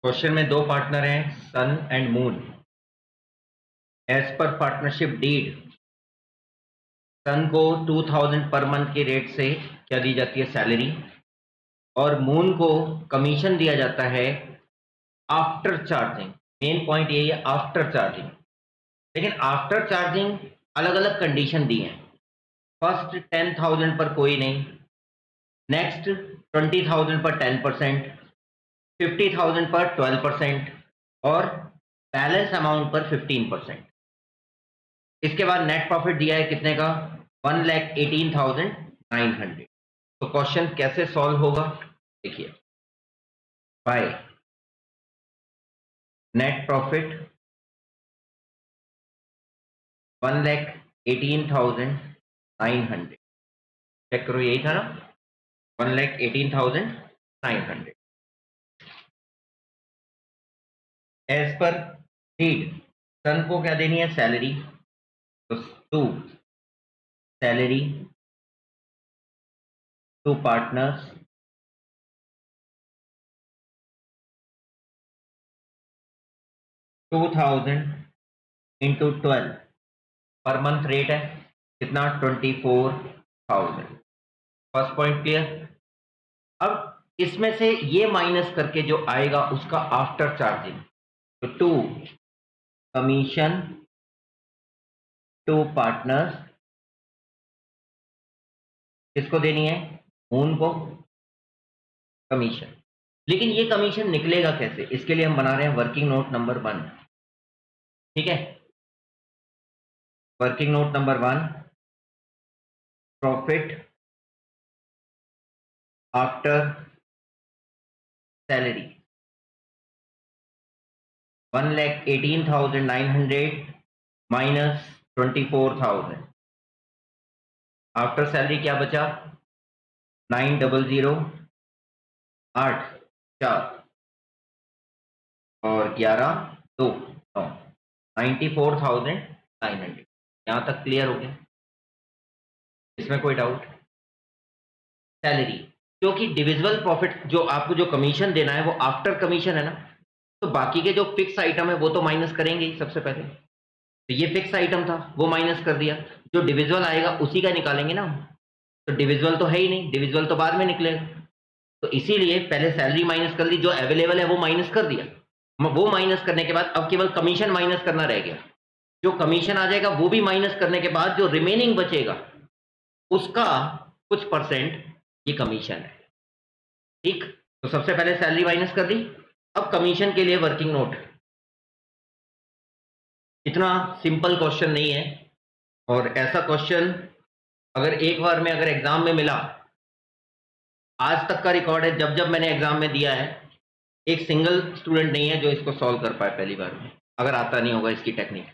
Question में दो partner हैं, sun and moon. As per partnership deed sun को 2000 पर मंथ के रेट से क्या दी जाती है, सैलरी, और मून को कमीशन दिया जाता है आफ्टर चार्जिंग। मेन पॉइंट यही है, आफ्टर चार्जिंग। लेकिन आफ्टर चार्जिंग अलग अलग कंडीशन दी हैं। फर्स्ट 10,000 पर कोई नहीं, नेक्स्ट 20,000 पर 10%, 50,000 पर 12% और बैलेंस अमाउंट पर 15%। इसके बाद नेट प्रॉफिट दिया है कितने का, 1,18,900। तो क्वेश्चन कैसे सॉल्व होगा, देखिए, बाय नेट प्रॉफिट 1,18,900। चेक करो, यही था ना, 1,18,900 एज पर नीड। सन को क्या देनी है, सैलरी, तो to salary to partners, $2,000 × 12 per month rate है कितना, 24,000। First point clear. अब इसमें से ये माइनस करके जो आएगा उसका आफ्टर चार्जिंग, तो टू कमीशन टू पार्टनर्स, किसको देनी है, मून को कमीशन। लेकिन ये कमीशन निकलेगा कैसे, इसके लिए हम बना रहे हैं वर्किंग नोट नंबर 1। ठीक है, working note number 1, profit after salary 1,18,900 minus 24,000। After salary क्या बचा, 900, 8 4 और 11 2 9, 94,900। यहां तक क्लियर हो गया, इसमें कोई डाउट। सैलरी, क्योंकि डिविजिबल प्रॉफिट जो आपको जो कमीशन देना है वो आफ्टर कमीशन है ना, तो बाकी के जो फिक्स आइटम है वो तो माइनस करेंगे ही सबसे पहले। तो ये फिक्स आइटम था, वो माइनस कर दिया, जो डिविजिबल आएगा उसी का निकालेंगे ना हम। तो डिविजिबल तो है ही नहीं, डिविजिबल तो बाद में निकलेगा। तो इसीलिए पहले सैलरी माइनस कर ली, जो अवेलेबल है वो माइनस कर दिया। वो माइनस करने के बाद अब केवल कमीशन माइनस करना रह गया। जो कमीशन आ जाएगा वो भी माइनस करने के बाद जो रिमेनिंग बचेगा उसका कुछ परसेंट ये कमीशन है। ठीक, तो सबसे पहले सैलरी माइनस कर दी, अब कमीशन के लिए वर्किंग नोट। इतना सिंपल क्वेश्चन नहीं है, और ऐसा क्वेश्चन अगर एक बार में अगर एग्जाम में मिला, आज तक का रिकॉर्ड है, जब जब मैंने एग्जाम में दिया है, एक सिंगल स्टूडेंट नहीं है जो इसको सॉल्व कर पाए पहली बार में, अगर आता नहीं होगा इसकी technique.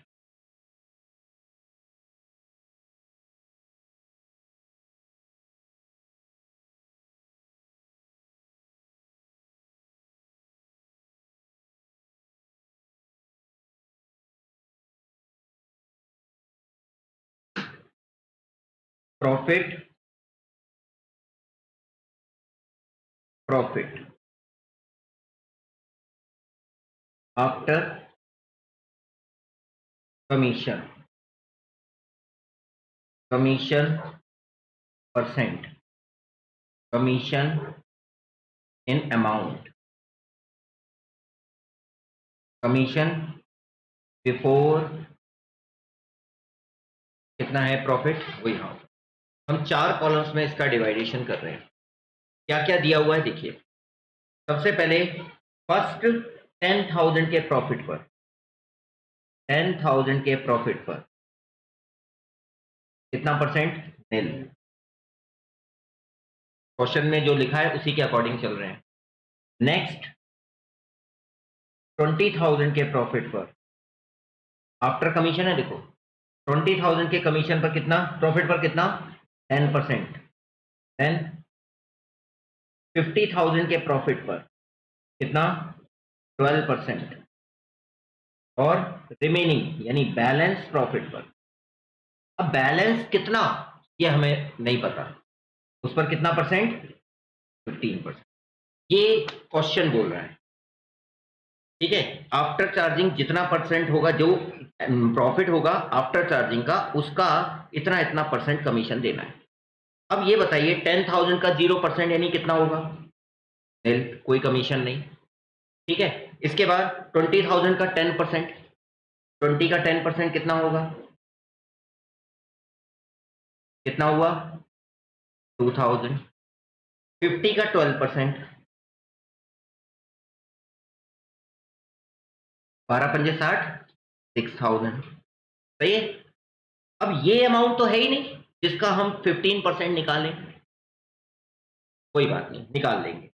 Profit profit after commission, commission percent, commission in amount, commission before कितना है प्रॉफिट, वही। हाँ, हम 4 कॉलम्स में इसका डिवाइडेशन कर रहे हैं। क्या क्या दिया हुआ है देखिए। सबसे पहले फर्स्ट 10,000 के प्रॉफिट पर, 10,000 के प्रॉफिट पर कितना परसेंट, निल। क्वेश्चन में जो लिखा है उसी के अकॉर्डिंग चल रहे हैं। नेक्स्ट 20,000 के प्रॉफिट पर, आफ्टर कमीशन है, देखो 20,000 के कमीशन पर कितना, प्रॉफिट पर कितना, 10%। देन 50,000 के प्रॉफिट पर कितना, 12%। और रिमेनिंग यानी बैलेंस प्रॉफिट पर, अब बैलेंस कितना ये हमें नहीं पता, उस पर कितना परसेंट, 15%। ये क्वेश्चन बोल रहा है। ठीक है। आफ्टर चार्जिंग जितना परसेंट होगा, जो प्रॉफिट होगा आफ्टर चार्जिंग का, उसका इतना इतना परसेंट कमीशन देना है। अब ये बताइए 10,000 का 0% यानी कितना होगा? Nil, कोई कमीशन नहीं। ठीक है। इसके बाद 20,000 का 10%, 20 का 10% कितना होगा? कितना हुआ? 2,000। 50 का 12%, 12 पंजे 60, 6,000। सही है। अब ये अमाउंट तो है ही नहीं जिसका हम 15% निकालें, कोई बात नहीं, निकाल लेंगे।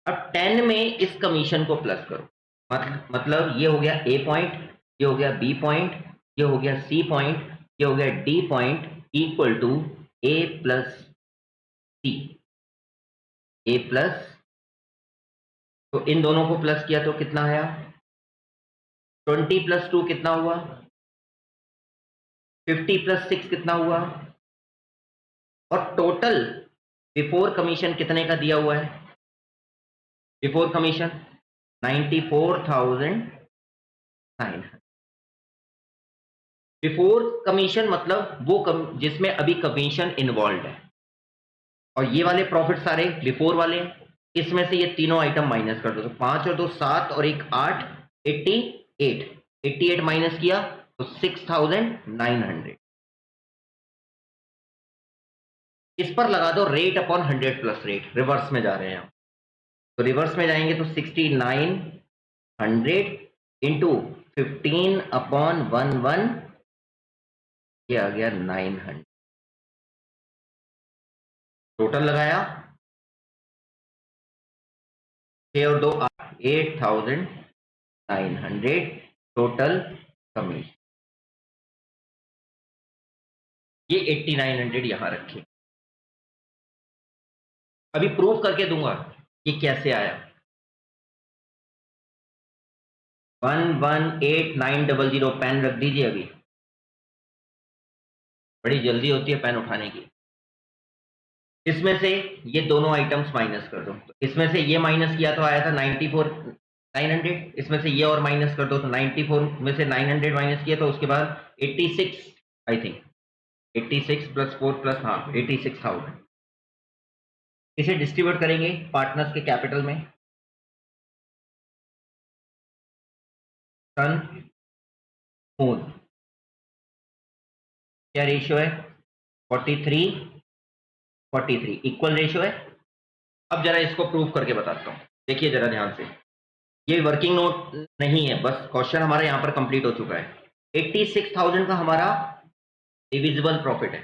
अब 10 में इस कमीशन को प्लस करो, मतलब ये हो गया ए पॉइंट, ये हो गया बी पॉइंट, ये हो गया सी पॉइंट, ये हो गया D point, equal to A plus C, A plus, तो इन दोनों को प्लस किया तो कितना आया? 20 प्लस 2 कितना हुआ? 50 प्लस 6 कितना हुआ? और टोटल बिफोर कमीशन कितने का दिया हुआ है? Before commission 94,900। बिफोर कमीशन मतलब वो जिसमें अभी कमीशन इन्वॉल्व है, और ये वाले प्रॉफिट सारे बिफोर वाले हैं। इसमें से ये तीनों आइटम माइनस कर दो, तो 5 और 2 7 और 1 8, 88, 88 माइनस किया तो 6,900। इस पर लगा दो rate upon 100 plus rate, reverse में जा रहे हैं हम, तो रिवर्स में जाएंगे तो 6,900 इंटू 15 अपॉन 11, ये आ गया 900। टोटल लगाया 6 और 2 8, 8,900 टोटल कमीशन। ये 8,900 यहां रखे। अभी प्रूफ करके दूंगा ये कैसे आया। 118900 पेन रख दीजिए। अभी बड़ी जल्दी होती है पेन उठाने की। इसमें से ये दोनों आइटम्स माइनस कर दो, तो इसमें से ये माइनस किया तो आया था 94,900, इसमें से ये और माइनस कर दो तो 94 में से 900 माइनस किया तो उसके बाद 86, आई थिंक 86 प्लस 4 प्लस, हाँ 86,000। इसे डिस्ट्रीब्यूट करेंगे पार्टनर्स के कैपिटल में। सन मून क्या रेशियो है? 43 43 इक्वल रेशियो है। अब जरा इसको प्रूव करके बताता हूं, देखिए जरा ध्यान से। ये वर्किंग नोट नहीं है, बस क्वेश्चन हमारा यहां पर कंप्लीट हो चुका है। 86,000 का हमारा डिविजिबल प्रॉफिट है।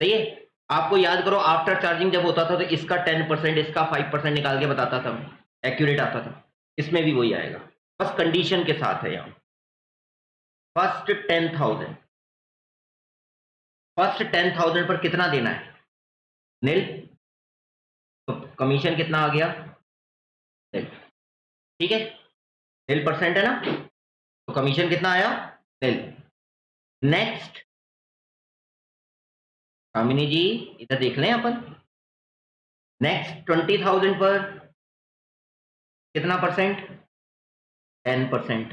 सही है। आपको याद करो आफ्टर चार्जिंग जब होता था तो इसका 10%, इसका 5% निकाल के बताता था, एक्यूरेट आता था। इसमें भी वही आएगा, बस कंडीशन के साथ है। यहाँ फर्स्ट 10,000, फर्स्ट 10,000 पर कितना देना है? नील। तो कमीशन कितना आ गया? नील। ठीक है, नील परसेंट है ना, तो कमीशन कितना आया? नील। नेक्स्ट कामिनी जी इधर देख लें अपन। नेक्स्ट 20,000 पर कितना परसेंट? 10%।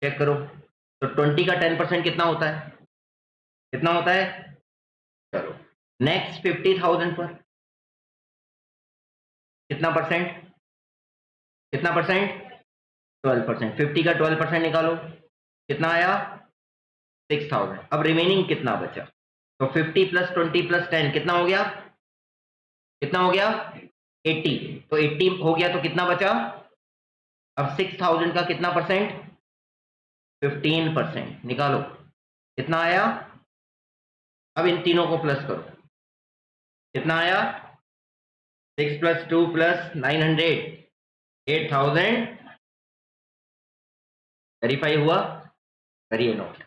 चेक करो, तो 20 का 10% कितना होता है? कितना होता है? चलो नेक्स्ट 50,000 पर कितना परसेंट? कितना परसेंट? 12%। 50 का 12% निकालो, कितना आया? 6,000। अब रिमेनिंग कितना बचा? तो 50 प्लस 20 प्लस 10 कितना हो गया? कितना हो गया? 80। तो 80 हो गया तो कितना बचा? अब 6,000 का कितना परसेंट? 15% निकालो, कितना आया? अब इन तीनों को प्लस करो, कितना आया? 6 प्लस 2 प्लस 900, 8,000। वेरीफाई हुआ? करिए नोट।